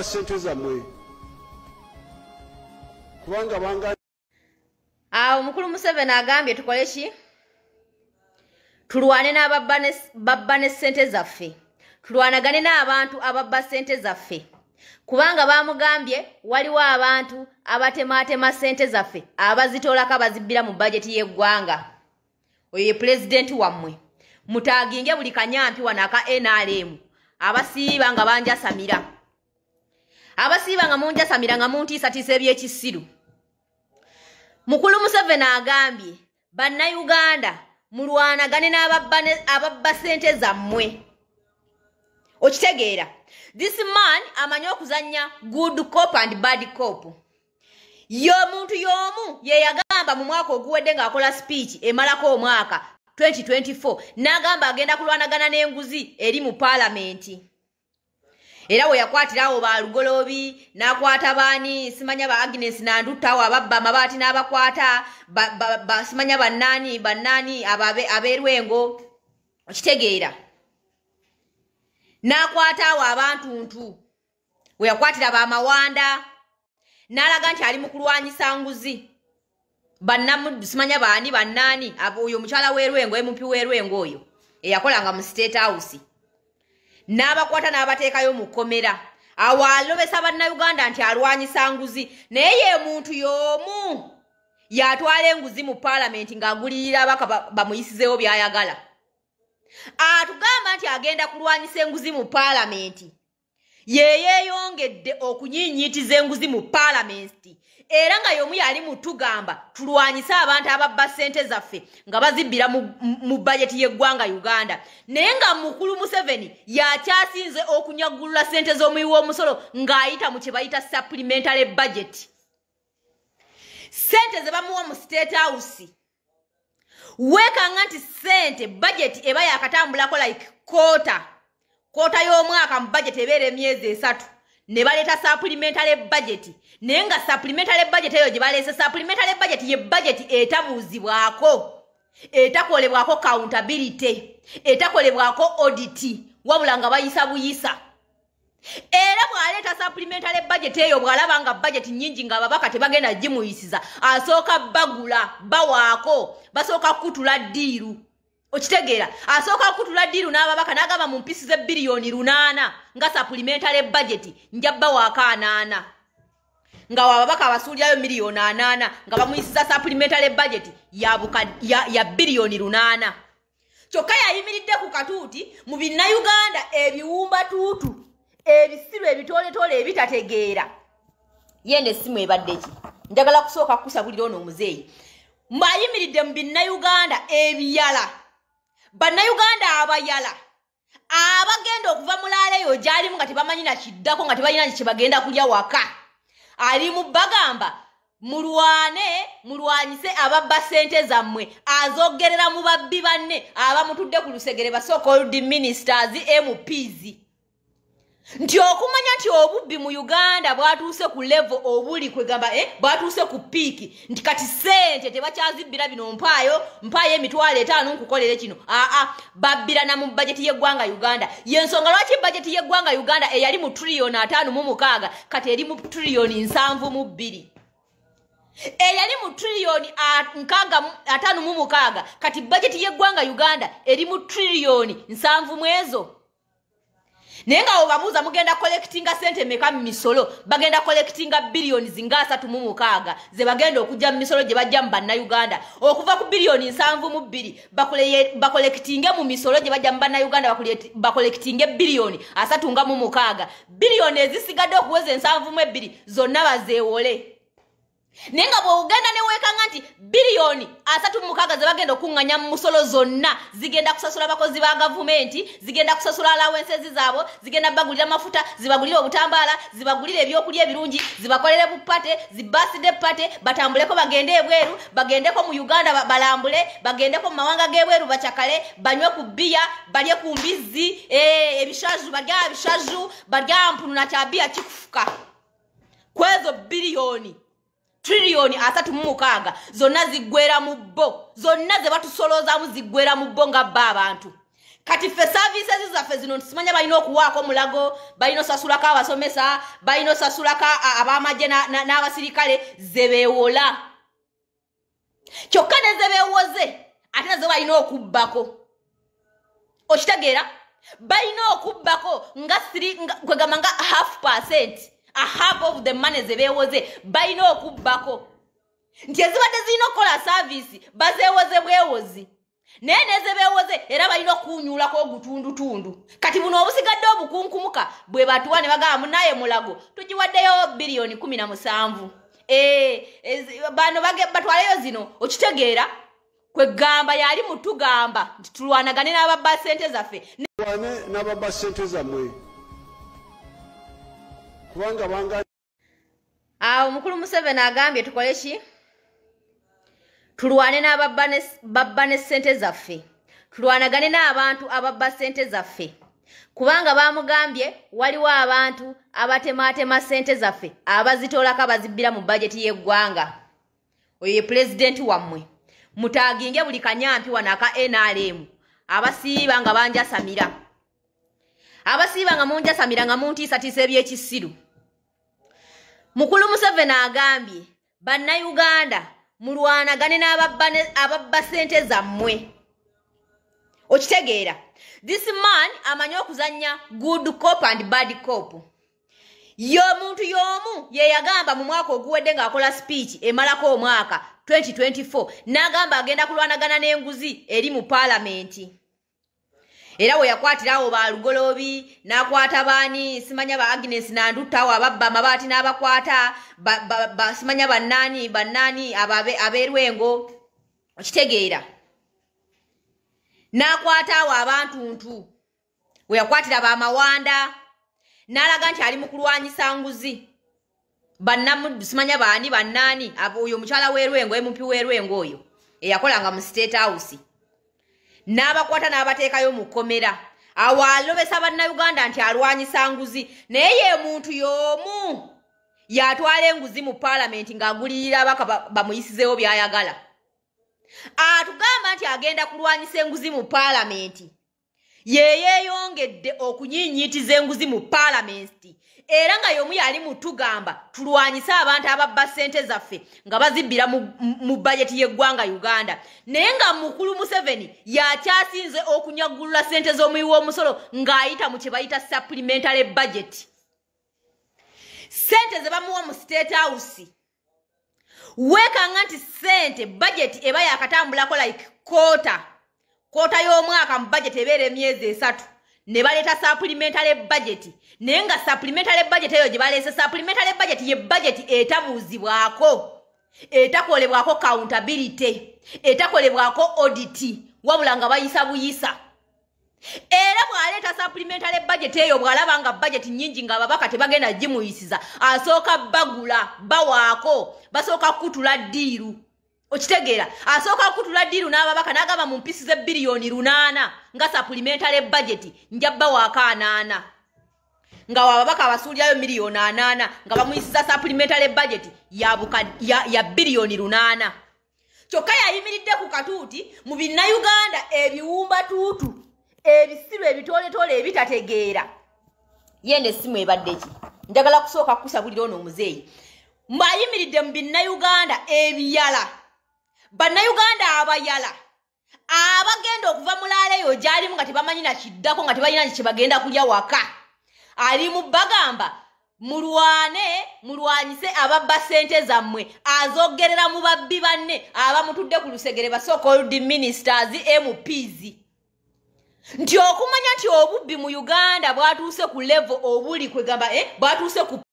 sente zammwe kubanga banga omukulu Museveni agambye tukole ki tulwane n'ababba ne ssente zaffe tulwanagane n'abantu ababba ssente zaffe kubanga bamugambye waliwo abantu abatemaatema ssente zaffe abazitoolako abazibbira mu bajeti y'eggwanga oyo ye pulezidenti wammwe mutaaginge buli kanyampi wano aka NRM abasiiba nga banjasamira abasiiba nga munjasamira nga muntiisatiisa ebyekisiru mukulu Museveni agambye bannayuganda mulwanagane n'ababba ssente zammwe okitegeera this man amanyi okuzanya good cop and bad cop y'omuntu y'omu ye yagamba mu mwaka oguwedde ng'akola speech emalako omwaka 2024 n'agamba agenda kulwanagana n'enguzi eri mu paalamenti era we yakwatirawo ba Lugolobi n'akwata baani simanya ba Agnes Nandutawo ababba amabaati n'abakwata simanya bannaani abeerwengo okitegeera n'akwata awo abantu we yakwatira ba Mawanda n'alaga nti ali mu kulwanyisa nguzi bannamu simanya baani bannaani oyo mukyala w'erwengo MP w'erwengo oyo eyakolanga mu State House n'abakwata n'abateekayo mu kkomera awo alobesa bannayuganda nti alwanyisa nguzi naye ye muntu y'omu yatwala enguzi mu paalamenti ng'agulirira abaka bamuyisizeewo by'ayagala atugamba nti agenda kulwanyisa enguzi mu paalamenti ye yeeyongedde okunyiinyiitiza enguzi mu paalamenti era nga y'omu yali mutugamba tulwanyise abantu ababba ssente zaffe nga bazibbira mu bajeti y'eggwanga Uganda naye nga mukulu Museveni yakyasinze okunyagulula ssente z'omuwi w'omusolo ng'ayita mu kye bayita supplementary budget ssente ze bamuwa mu State House weekanga nti ssente budget eba yakatambulako like kota y'omwaka mu budget ebeera emyezi 3 ne baleeta supplementary budget naye nga supplementary budget eyo gye baleese supplementary budget ye budget etabuuzibwako etakolebwako accountability etakolebwako audit wabula nga bayisa buyisa era bw'aleeta supplementary budget eyo bw'alaba nga budget nnyingi nga ababaka tebagenda gimuyisiza asooka bagula bawaako basooka kutula ddiiru okitegeera asooka kutula ddiiru n'ababaka n'agamba mu mpisi ze biliyoni 8 nga supplementary budget njabba waaka 8 nga wababaka abasuulirayo miliyoni 8 nga bamuyisiza supplementary budget ya biliyoni 8 kyokka yayimiridde ku katuuti mu binnayuganda ebiwumba tuutu ebisiru ebitooletoole ebitategeera yende essimu ebadde ki njagala kusooka kukusabulira ono omuzeeyi ayimiridde mu binnayuganda ebiyala bannayuganda abayala abagenda okuva mulaaleyo gy'alimu nga tebamanyi nakiddako nga tebalina kye bagenda kulya waka ali mu bagamba mulwanyise ababba ssente zammwe azoggerera mu babbi banne abamutudde ku lusegere ba so-called ministers MPs nti okumanya nti obubbi mu Uganda bwatuuse ku level obuli kwegamba bwatuuse ku piiki nti kati ssente tebakyazibbira bino mpaayo emitwalo 5 nkukolere kino babbira na mu bajeti y'eggwanga Uganda yensonga lwaki bajeti y'eggwanga Uganda eyali mu trillion 5.6 kati eri mu trillion 7.2 eyali mu trillion 5.6 kati bajeti y'eggwanga Uganda eri mu trillion 7 naye nga obabuuza mugenda collectinga sente meka mu misolo bagenda collectinga biliyoni zinga 3.6 ze bagenda okujja mu misolo gye bajja mu bannayuganda okuva ku biliyoni 7.2 bacollectinge mu misolo gye bajja mu bannayuganda bacollectinge biliyoni 3.6 biliyoni ezisigadde okuweza 7.2 zonna bazeewole naye nga bw'ogenda ne weekanga nti biliyoni 3.6 ze bagenda okuŋŋanya mu musolo zonna zigenda kusasula abakozi ba gavumenti zigenda kusasula allowances zaabo zigenda bagulira amafuta zibagulire obutambaala zibagulire ebyokulya ebirungi zibakolere bupate zibaside pate batambuleko bagende ebweru bagendeko mu Uganda balambule bagendeko mu mawanga g'ebweru bacakale banywe ku bbiya balye ku mbizzi ebishaju balya ebishaju balya mpunu na kyabiya kikufuka kwezo biliyoni trillioni 3.6 zonna ziggwera mu bbo zonna ze batusoloozamu ziggwera mu bbo nga bba abantu kati fe services zaffe zino ntisimanya balina okuwaako mulago balina osasulako abasomesa balina osasulako abamagye n'abasirikale zebeewola kyokka ne zebeewoze ate nazo balina okubbako okitegeera balina okubbako nga kwegamba nga 0.5% a half of the money zebeewoze balina okubbako nti ezibadde zirina okukola service bazeewoze bwewozi naye nezebeewoze era balina okunyuulako ogutundutundu kati buno obusigadde obukunkumuka bwe batuwa ne bagamba munaye mulago tugiwaddeyo biliyoni 17 bano batwaleyo zino okitegeera kwegamba yali mutugamba nti tulwanagane n'ababba ssente zaffe tulwane n'ababba ssente zammwe kubanga banga awo mukulu Museveni agambye tukole ki tulwane n'ababba ne ssente zaffe tulwanagane n'abantu ababba ssente zaffe kubanga bamugambye waliwo abantu abatemaatema ssente zaffe abazitoolako abazibbira mu bajeti y'eggwanga oyo ye pulezidenti wammwe mutaginge buli kanyampi wano aka NRM abasiiba nga banjasamira abasiiba nga munjasamira nga muntiisatiisa ebyekisiru mukulu Museveni agambye bannayuganda mulwanagane n'ababba ssente zammwe okitegeera this man amanyi okuzanya good cop and bad cop y'omuntu y'omu ye yagamba mu mwaka oguwedde ng'akola speech emalako omwaka 2024 n'agamba agenda kulwanagana n'enguzi eri mu paalamenti era we yakwatirawo balugolobi n'akwata baani simanya ba Agnes Nandutawo ababba amabaati n'abakwata simanya bannaani abeerwengo okitegeera n'akwata awo abantuntu we yakwatira bamawanda n'alaga nti ali mu kulwanyisa nguzi simanya baani bannaani oyo mukyala w'erwengo MP w'erwengo oyo eyakolanga mu State House n'abakwata n'abateekayo mu kkomera awo alobesa bannayuganda nti alwanyisa nguzi naye ye muntu y'omu yatwala enguzi mu paalamenti ng'agulirira abaka bamuyisizeewo by'ayagala atugamba nti agenda kulwanyisa enguzi mu paalamenti ye yeeyongedde okunyiinyiitiza enguzi mu paalamenti era nga y'omu yali mutugamba tulwanyise abantu ababba ssente zaffe nga bazibbira mu bajeti y'eggwanga Uganda naye nga mukulu Museveni yakyasinze okunyagulula ssente z'omuwi w'omusolo ng'ayita mu kye bayita supplementary budget ssente ze bamuwa mu State House weekanga nti ssente budget eba yakatambulako like kota y'omwaka mu budget ebeera emyezi 3 ne baleeta supplementary budget naye nga supplementary budget eyo gye baleese supplementary budget ye budget etabuuzibwako etakolebwako accountability etakolebwako audit wabula nga bayisa buyisa era bw'aleeta supplementary budget eyo bw'alaba nga budget nnyingi nga ababaka tebagenda gimuyisiza asooka bagula bawaako basooka kutula ddiiru okitegeera asooka kutula ddiiru n'ababaka n'agamba mu mpisi ze biliyoni 8 nga supplementary budget njabba waaka 8 nga ababaka abasuulyayo miliyoni 8 nga bamuyisiza supplementary budget ya biliyoni 8 kyokka yayimiridde ku katuuti mu binnayuganda ebiwumba tuutu ebisiru ebitooletoole ebitategeera yende essimu ebadde ki njagala kusooka kukusabulira ono omuzeeyi ayimiridde mu binnayuganda ebiyala bannayuganda abayala abagenda okuva mulaala eyo gy'alimu nga tebamanyi nakiddako nga tebalina kye bagenda kulya waka ali mu bagamba mulwanyise ababba ssente zammwe azoggerera mu babbi banne abamutudde ku lusegere ba so-called ministers MPs nti okumanya nti obubbi mu Uganda bwatuuse ku level obuli kwegamba bwatuuse ku